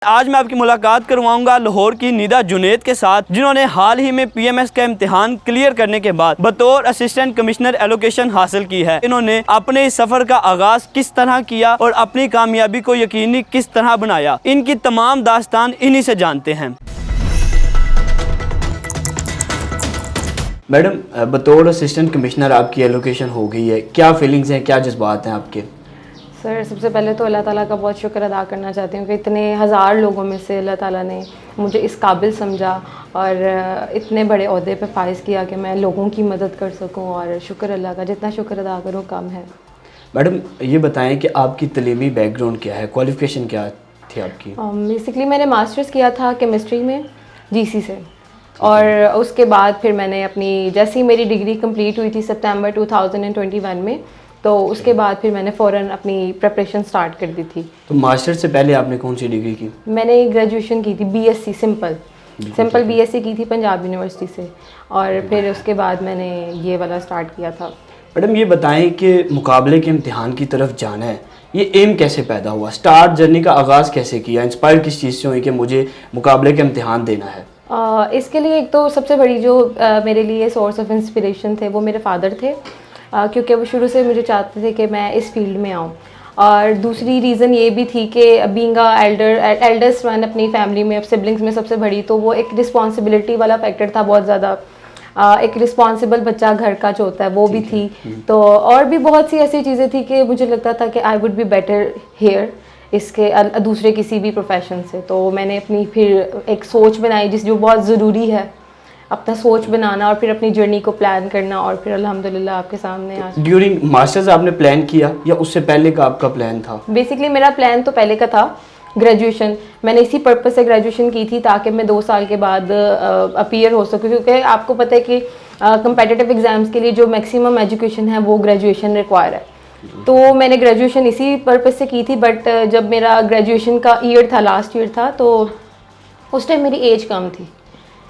आज मैं आपकी मुलाकात करवाऊंगा लाहौर की निदा जुनेद के साथ, जिन्होंने हाल ही में पीएमएस का इम्तिहान क्लियर करने के बाद बतौर असिस्टेंट कमिश्नर एलोकेशन हासिल की है। इन्होंने अपने इस सफ़र का आगाज़ किस तरह किया और अपनी कामयाबी को यकीनी किस तरह बनाया, इनकी तमाम दास्तान इन्हीं से जानते हैं। मैडम, बतौर असिस्टेंट कमिश्नर आपकी एलोकेशन हो गई है, क्या फीलिंग्स हैं, क्या जज्बात हैं आपके? सर, सबसे पहले तो अल्लाह ताला का बहुत शुक्र अदा करना चाहती हूँ कि इतने हज़ार लोगों में से अल्लाह ताला ने मुझे इस काबिल समझा और इतने बड़े ओहदे पे फाइज़ किया कि मैं लोगों की मदद कर सकूँ। और शुक्र अल्लाह का, जितना शुक्र अदा करूँ कम है। मैडम, ये बताएं कि आपकी तलीमी बैकग्राउंड क्या है, क्वालिफ़िकेशन क्या थी आपकी? बेसिकली मैंने मास्टर्स किया था केमिस्ट्री में GC से, और उसके बाद फिर मैंने अपनी जैसे ही मेरी डिग्री कंप्लीट हुई थी सितंबर 2021 में, तो उसके बाद फिर मैंने फ़ौरन अपनी प्रिपरेशन स्टार्ट कर दी थी। तो मास्टर से पहले आपने कौन सी डिग्री की? मैंने ग्रेजुएशन की थी BSc सिंपल BSc की थी पंजाब यूनिवर्सिटी से, और फिर उसके बाद मैंने ये वाला स्टार्ट किया था। मैडम, ये बताएं कि मुकाबले के इम्तिहान की तरफ जाना है, ये एम कैसे पैदा हुआ, स्टार्ट जर्नी का आगाज़ कैसे किया, इंस्पायर किस चीज़ से हुई कि मुझे मुकाबले के इम्तिहान देना है? इसके लिए एक तो सबसे बड़ी जो मेरे लिए सोर्स ऑफ इंस्पिरेशन थे वो मेरे फादर थे, क्योंकि वो शुरू से मुझे चाहते थे कि मैं इस फील्ड में आऊँ। और दूसरी रीज़न ये भी थी कि बीइंग एल्डर्स्ट वन अपनी फैमिली में, अब सिबलिंग्स में सबसे बड़ी, तो वो एक रिस्पॉन्सिबिलिटी वाला फैक्टर था बहुत ज़्यादा। एक रिस्पॉन्सिबल बच्चा घर का जो होता है वो भी थी। तो और भी बहुत सी ऐसी चीज़ें थी कि मुझे लगता था कि I would be better here इसके दूसरे किसी भी प्रोफेशन से। तो मैंने अपनी फिर एक सोच बनाई, जो बहुत ज़रूरी है, अपना सोच बनाना और फिर अपनी जर्नी को प्लान करना, और फिर अल्हम्दुलिल्लाह आपके सामने आज। ड्यूरिंग मास्टर्स आपने प्लान किया या उससे पहले का आपका प्लान था? बेसिकली मेरा प्लान तो पहले का था। ग्रेजुएशन मैंने इसी पर्पस से ग्रेजुएशन की थी ताकि मैं 2 साल के बाद अपीयर हो सकूँ, क्योंकि आपको पता है कि कंपेटिटिव एग्जाम्स के लिए जो मैक्सिमम एजुकेशन है वो ग्रेजुएशन रिक्वायर है। तो मैंने ग्रेजुएशन इसी पर्पस से की थी, बट जब मेरा ग्रेजुएशन का ईयर था, लास्ट ईयर था, तो उस टाइम मेरी एज कम थी।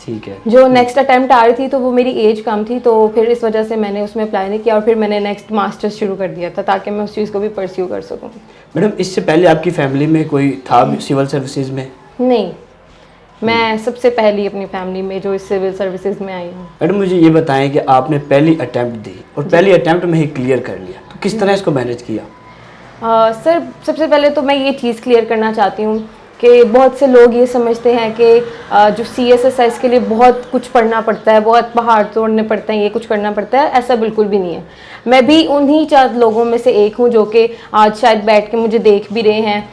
ठीक है। जो नेक्स्ट अटेम्प्ट आ रही थी तो वो मेरी एज कम थी, तो फिर इस वजह से मैंने उसमें अप्लाई नहीं किया, और फिर मैंने नेक्स्ट मास्टर्स शुरू कर दिया था ताकि मैं उस चीज़ को भी परस्यू कर सकूं। मैडम, इससे पहले आपकी फैमिली में कोई था सिविल सर्विसेज में? नहीं, मैं सबसे पहली अपनी फैमिली में जो इस सिविल सर्विसेज में आई हूँ। मैडम, मुझे ये बताएं कि आपने पहली अटेम्प्ट दी और पहली अटेम्प्ट में ही क्लियर कर लिया, तो किस तरह इसको मैनेज किया? सर, सबसे पहले तो मैं ये चीज़ क्लियर करना चाहती हूँ कि बहुत से लोग ये समझते हैं कि जो CSSS के लिए बहुत कुछ पढ़ना पड़ता है, बहुत पहाड़ तोड़ने पड़ते हैं, ये कुछ करना पड़ता है। ऐसा बिल्कुल भी नहीं है। मैं भी उन्हीं 4 लोगों में से एक हूँ जो कि आज शायद बैठ के मुझे देख भी रहे हैं,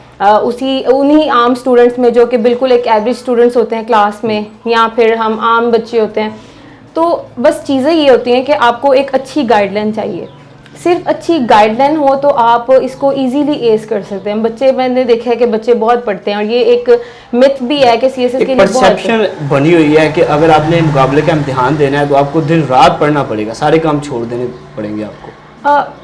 उन्हीं आम स्टूडेंट्स में जो कि बिल्कुल एक एवरेज स्टूडेंट्स होते हैं क्लास में, या फिर हम आम बच्चे होते हैं। तो बस चीज़ें ये होती हैं कि आपको एक अच्छी गाइडलाइन चाहिए। सिर्फ अच्छी गाइडलाइन हो तो आप इसको इजीली एस कर सकते हैं। बच्चे, मैंने देखा है कि बच्चे बहुत पढ़ते हैं, और ये एक मिथ भी है कि CSS के लिए परसेप्शन बनी हुई है कि अगर आपने मुकाबले का इम्तिहान देना है तो आपको दिन रात पढ़ना पड़ेगा, सारे काम छोड़ देने पड़ेंगे आपको।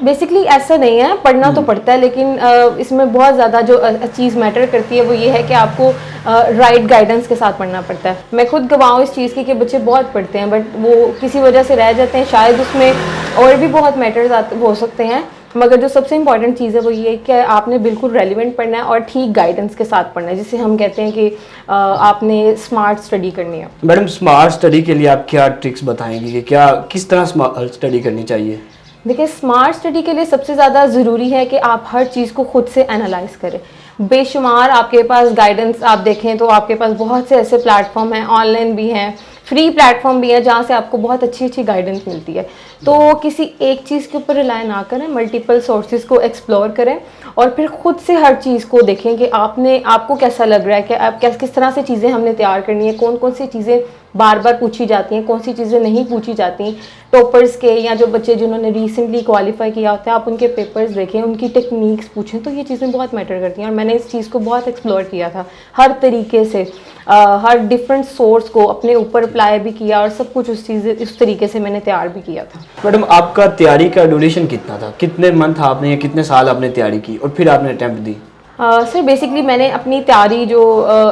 बेसिकली ऐसा नहीं है, पढ़ना तो पड़ता है, लेकिन इसमें बहुत ज़्यादा जो चीज़ मैटर करती है वो ये है कि आपको राइट गाइडेंस के साथ पढ़ना पड़ता है। मैं खुद गवाह हूँ इस चीज़ की कि बच्चे बहुत पढ़ते हैं बट वो किसी वजह से रह जाते हैं। शायद उसमें और भी बहुत मैटर्स हो सकते हैं, मगर जो सबसे इंपॉर्टेंट चीज़ है वो ये है कि आपने बिल्कुल रेलिवेंट पढ़ना है और ठीक गाइडेंस के साथ पढ़ना है, जिसे हम कहते हैं कि आपने स्मार्ट स्टडी करनी है। मैडम, स्मार्ट स्टडी के लिए आप क्या ट्रिक्स बताएंगी कि क्या किस तरह स्मार्ट स्टडी करनी चाहिए? देखिए, स्मार्ट स्टडी के लिए सबसे ज़्यादा ज़रूरी है कि आप हर चीज़ को खुद से एनालाइज करें। बेशुमार आपके पास गाइडेंस आप देखें तो आपके पास बहुत से ऐसे प्लेटफॉर्म हैं, ऑनलाइन भी हैं, फ्री प्लेटफॉर्म भी है, जहाँ से आपको बहुत अच्छी गाइडेंस मिलती है। तो किसी एक चीज़ के ऊपर रिलाय ना करें, मल्टीपल सोर्सेज को एक्सप्लोर करें और फिर खुद से हर चीज़ को देखें कि आपको कैसा लग रहा है, कि आप किस तरह से चीज़ें हमने तैयार करनी है, कौन कौन सी चीज़ें बार बार पूछी जाती हैं, कौन सी चीज़ें नहीं पूछी जाती। टॉपर्स के या जो बच्चे जिन्होंने रिसेंटली क्वालिफाई किया होता है, आप उनके पेपर्स देखें, उनकी टेक्निक्स पूछें, तो ये चीज़ें बहुत मैटर करती हैं। और मैंने इस चीज़ को बहुत एक्सप्लोर किया था हर तरीके से, हर डिफरेंट सोर्स को अपने ऊपर अप्लाई भी किया, और सब कुछ उस तरीके से मैंने तैयार भी किया था। मैडम, आपका तैयारी का ड्यूरेशन कितना था, कितने मंथ आपने या कितने साल आपने तैयारी की और फिर आपने अटेम्प्ट दी? सर, बेसिकली मैंने अपनी तैयारी जो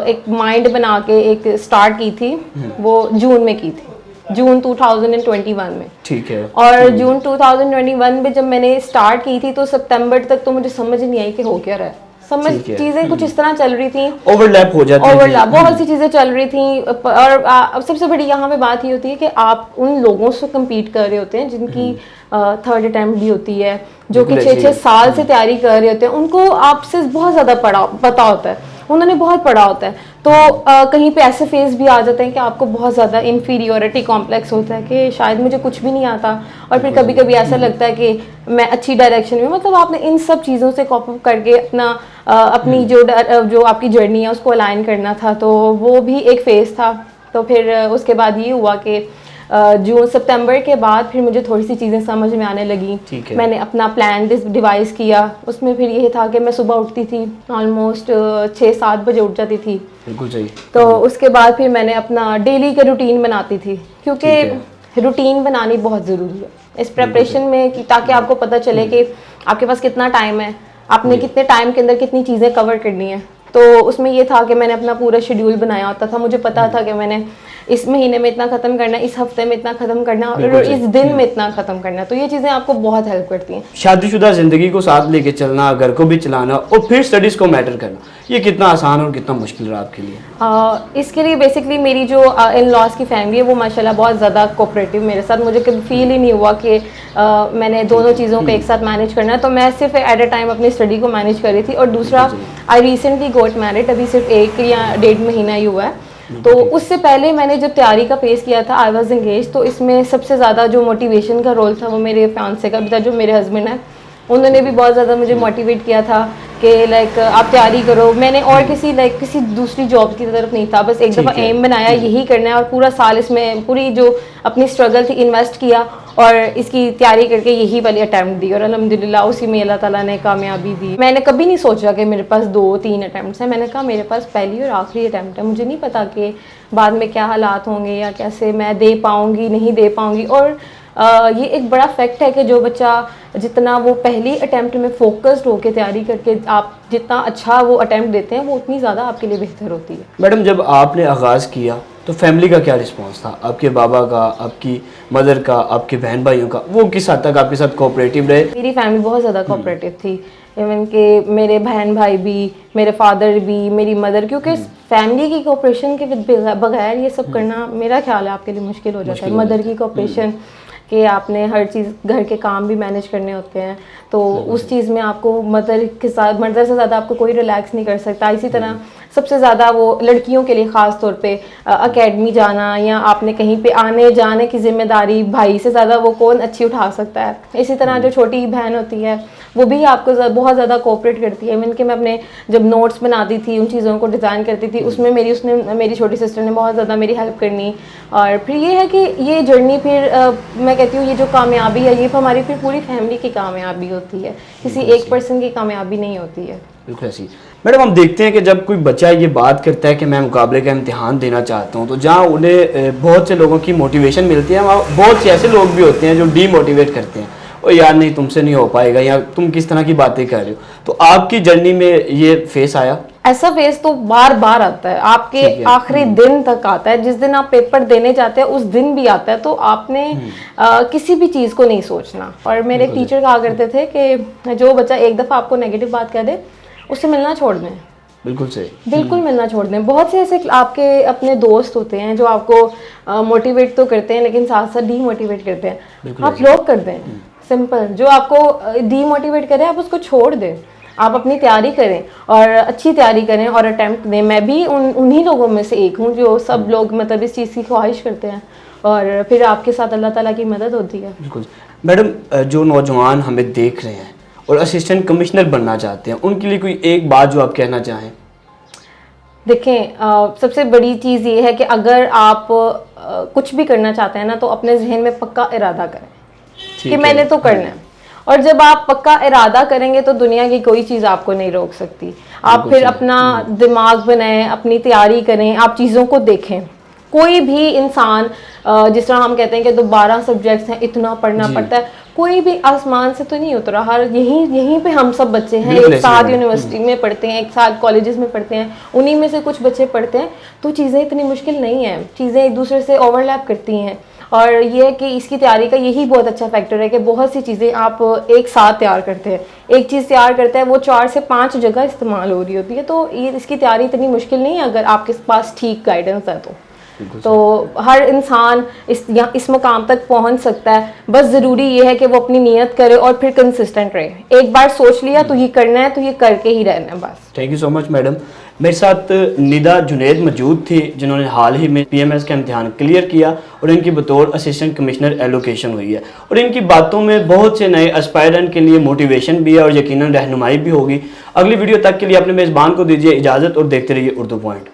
एक माइंड बना के एक स्टार्ट की थी वो जून में की थी, जून 2021 में। ठीक है। और जून 2021 में जब मैंने स्टार्ट की थी तो सितंबर तक तो मुझे समझ नहीं आई कि हो क्या रहा है। समझ ठीक है। चीज़ें कुछ इस तरह चल रही थी, ओवरलैप हो जाती है। ओवरलैप बहुत सी चीज़ें चल रही थी। और सबसे बड़ी यहाँ पे बात ये होती है कि आप उन लोगों से compete कर रहे होते हैं जिनकी थर्ड अटैम्प्ट भी होती है, जो कि बिल्कुल 6-6 ऐसे ही। साल से तैयारी कर रहे होते हैं। उनको आपसे बहुत ज़्यादा पता होता है, उन्होंने बहुत पढ़ा होता है। तो कहीं पे ऐसे फेज भी आ जाते हैं कि आपको बहुत ज़्यादा इन्फीरियोरिटी कॉम्प्लेक्स होता है कि शायद मुझे कुछ भी नहीं आता, और फिर कभी कभी ऐसा लगता है कि मैं अच्छी डायरेक्शन में, मतलब आपने इन सब चीज़ों से कॉप अप करके अपनी जो आपकी जर्नी है उसको अलाइन करना था। तो वो भी एक फेज़ था। तो फिर उसके बाद ये हुआ कि जून सितंबर के बाद फिर मुझे थोड़ी सी चीज़ें समझ में आने लगी। ठीक है। मैंने अपना प्लान डिवाइस किया। उसमें फिर ये था कि मैं सुबह उठती थी, ऑलमोस्ट 6-7 बजे उठ जाती थी। बिल्कुल सही। तो उसके बाद फिर मैंने अपना डेली का रूटीन बनाती थी, ठीक क्योंकि रूटीन बनानी बहुत ज़रूरी है इस प्रिपरेशन में, कि ताकि आपको पता चले कि आपके पास कितना टाइम है, आपने कितने टाइम के अंदर कितनी चीज़ें कवर करनी है। तो उसमें ये था कि मैंने अपना पूरा शेड्यूल बनाया होता था। मुझे पता था कि मैंने इस महीने में इतना ख़त्म करना है, इस हफ्ते में इतना ख़त्म करना है, बिल्कुल और सही। इस दिन में इतना ख़त्म करना है। तो ये चीज़ें आपको बहुत हेल्प करती हैं। शादीशुदा ज़िंदगी को साथ लेके चलना, घर को भी चलाना और फिर स्टडीज़ को मैटर करना, ये कितना आसान और कितना मुश्किल रहा आपके लिए? इसके लिए बेसिकली मेरी जो इन लॉज की फैमिली है वो माशाल्लाह बहुत ज़्यादा कोऑपरेटिव मेरे साथ। मुझे कभी फील ही नहीं हुआ कि मैंने दोनों चीज़ों को एक साथ मैनेज करना है। तो मैं सिर्फ एट अ टाइम अपनी स्टडी को मैनेज कर रही थी, और दूसरा आई रिसेंटली गोट मैरिड, अभी सिर्फ 1 या 1.5 महीना ही हुआ है। तो उससे पहले मैंने जब तैयारी का फेस किया था, आई वॉज एंगेज। तो इसमें सबसे ज़्यादा जो मोटिवेशन का रोल था वो मेरे फियांसे का भी था, जो मेरे हस्बैंड है। उन्होंने भी बहुत ज़्यादा मुझे मोटिवेट किया था कि लाइक आप तैयारी करो। मैंने और किसी दूसरी जॉब की तरफ नहीं था, बस एक दफ़ा एम बनाया यही करना है, और पूरा साल इसमें पूरी जो अपनी स्ट्रगल थी इन्वेस्ट किया, और इसकी तैयारी करके यही वाली अटैम्प्ट दी, और अल्हम्दुलिल्लाह उसी में अल्लाह ताला ने कामयाबी दी। मैंने कभी नहीं सोचा कि मेरे पास 2-3 अटैम्प्ट्स हैं। मैंने कहा मेरे पास पहली और आखिरी अटैम्प्ट है, मुझे नहीं पता कि बाद में क्या हालात होंगे या कैसे मैं दे पाऊँगी नहीं दे पाऊँगी। और ये एक बड़ा फैक्ट है कि जो बच्चा जितना वो पहली अटैम्प्ट में फोकस्ड होकर तैयारी करके आप जितना अच्छा वो अटैम्प्ट देते हैं, वो उतनी ज़्यादा आपके लिए बेहतर होती है। मैडम, जब आपने आगाज़ किया तो फैमिली का क्या रिस्पांस था? आपके बाबा का, आपकी मदर का, आपके बहन भाइयों का, वो किस हद तक आपके साथ कोऑपरेटिव रहे? मेरी फैमिली बहुत ज़्यादा कोऑपरेटिव थी। इवन कि मेरे बहन भाई भी, मेरे फादर भी, मेरी मदर, क्योंकि फैमिली की कोऑपरेशन के बगैर ये सब करना मेरा ख्याल है आपके लिए मुश्किल हो जाता है। मदर की कोऑपरेशन कि आपने हर चीज़ घर के काम भी मैनेज करने होते हैं, तो उस चीज़ में आपको मदर से ज़्यादा आपको कोई रिलैक्स नहीं कर सकता। इसी तरह सबसे ज़्यादा वो लड़कियों के लिए ख़ास तौर पे एकेडमी जाना या आपने कहीं पे आने जाने की ज़िम्मेदारी भाई से ज़्यादा वो कौन अच्छी उठा सकता है। इसी तरह जो छोटी बहन होती है वो भी आपको बहुत ज़्यादा कोऑपरेट करती है। इवन कि मैं अपने जब नोट्स बनाती थी, उन चीज़ों को डिज़ाइन करती थी, उसमें मेरी छोटी सिस्टर ने बहुत ज़्यादा मेरी हेल्प करनी। और फिर ये है कि ये जर्नी फिर मैं कहती हूँ ये जो कामयाबी है ये हमारी फिर पूरी फैमिली की कामयाबी होती है, किसी एक पर्सन की कामयाबी नहीं होती है। बिल्कुल ऐसी। मैडम, हम देखते हैं कि जब कोई बच्चा ये बात करता है कि मैं मुकाबले का इम्तिहान देना चाहता हूँ, तो जहाँ उन्हें बहुत से लोगों की मोटिवेशन मिलती है, वहाँ बहुत से ऐसे लोग भी होते हैं जो डीमोटिवेट करते हैं, ओ यार नहीं तुमसे नहीं हो पाएगा, या तुम किस तरह की बातें कर रहे हो। तो आपकी जर्नी में ये फेस आया? ऐसा फेस तो बार बार आता है, आपके आखिरी दिन तक आता है। जिस दिन आप पेपर देने जाते हैं उस दिन भी आता है। तो आपने किसी भी चीज़ को नहीं सोचना। और मेरे टीचर कहा करते थे कि जो बच्चा एक दफ़ा आपको नेगेटिव बात कह दे उससे मिलना छोड़ दें। बिल्कुल सही। बिल्कुल मिलना छोड़ दें। बहुत से ऐसे आपके अपने दोस्त होते हैं जो आपको मोटिवेट तो करते हैं लेकिन साथ साथ डीमोटिवेट करते हैं, आप ब्लॉक कर दें। सिंपल, जो आपको डीमोटिवेट करे आप उसको छोड़ दें, आप अपनी तैयारी करें और अच्छी तैयारी करें और अटैम्प्ट दें। मैं भी उन्हीं लोगों में से एक हूँ जो सब लोग मतलब इस चीज़ की ख्वाहिश करते हैं, और फिर आपके साथ अल्लाह ताला की मदद होती है। बिल्कुल। मैडम, जो नौजवान हमें देख रहे हैं और असिस्टेंट कमिश्नर बनना चाहते हैं, उनके लिए कोई एक बात जो आप कहना चाहें? देखें, सबसे बड़ी चीज़ ये है कि अगर आप कुछ भी करना चाहते हैं ना, तो अपने जहन में पक्का इरादा करें कि मैंने तो करना है। और जब आप पक्का इरादा करेंगे तो दुनिया की कोई चीज़ आपको नहीं रोक सकती। आप फिर अपना दिमाग बनाएं, अपनी तैयारी करें, आप चीज़ों को देखें। कोई भी इंसान, जिस तरह हम कहते हैं कि 12 सब्जेक्ट्स हैं, इतना पढ़ना पड़ता है, कोई भी आसमान से तो नहीं उतरा। हर यहीं पे हम सब बच्चे हैं, एक साथ यूनिवर्सिटी में पढ़ते हैं, एक साथ कॉलेजेस में पढ़ते हैं, उन्हीं में से कुछ बच्चे पढ़ते हैं। तो चीज़ें इतनी मुश्किल नहीं हैं, चीज़ें एक दूसरे से ओवरलैप करती हैं। और ये है कि इसकी तैयारी का यही बहुत अच्छा फैक्टर है कि बहुत सी चीज़ें आप एक साथ तैयार करते हैं, एक चीज़ तैयार करते हैं वो 4 से 5 जगह इस्तेमाल हो रही होती है, तो ये इसकी तैयारी इतनी मुश्किल नहीं है अगर आपके पास ठीक गाइडेंस है तो हर इंसान इस मुकाम तक पहुंच सकता है। बस ज़रूरी ये है कि वो अपनी नियत करे और फिर कंसिस्टेंट रहे। एक बार सोच लिया तो ये करना है तो ये करके ही रहना है बस। Thank you so much madam. मेरे साथ निदा जुनैद मौजूद थी जिन्होंने हाल ही में PMS का इम्तिहान क्लियर किया और इनकी बतौर असिस्टेंट कमिश्नर एलोकेशन हुई है, और इनकी बातों में बहुत से नए एस्पायरेंट के लिए मोटिवेशन भी है और यकीनन रहनुमाई भी होगी। अगली वीडियो तक के लिए अपने मेज़बान को दीजिए इजाज़त और देखते रहिए उर्दू पॉइंट।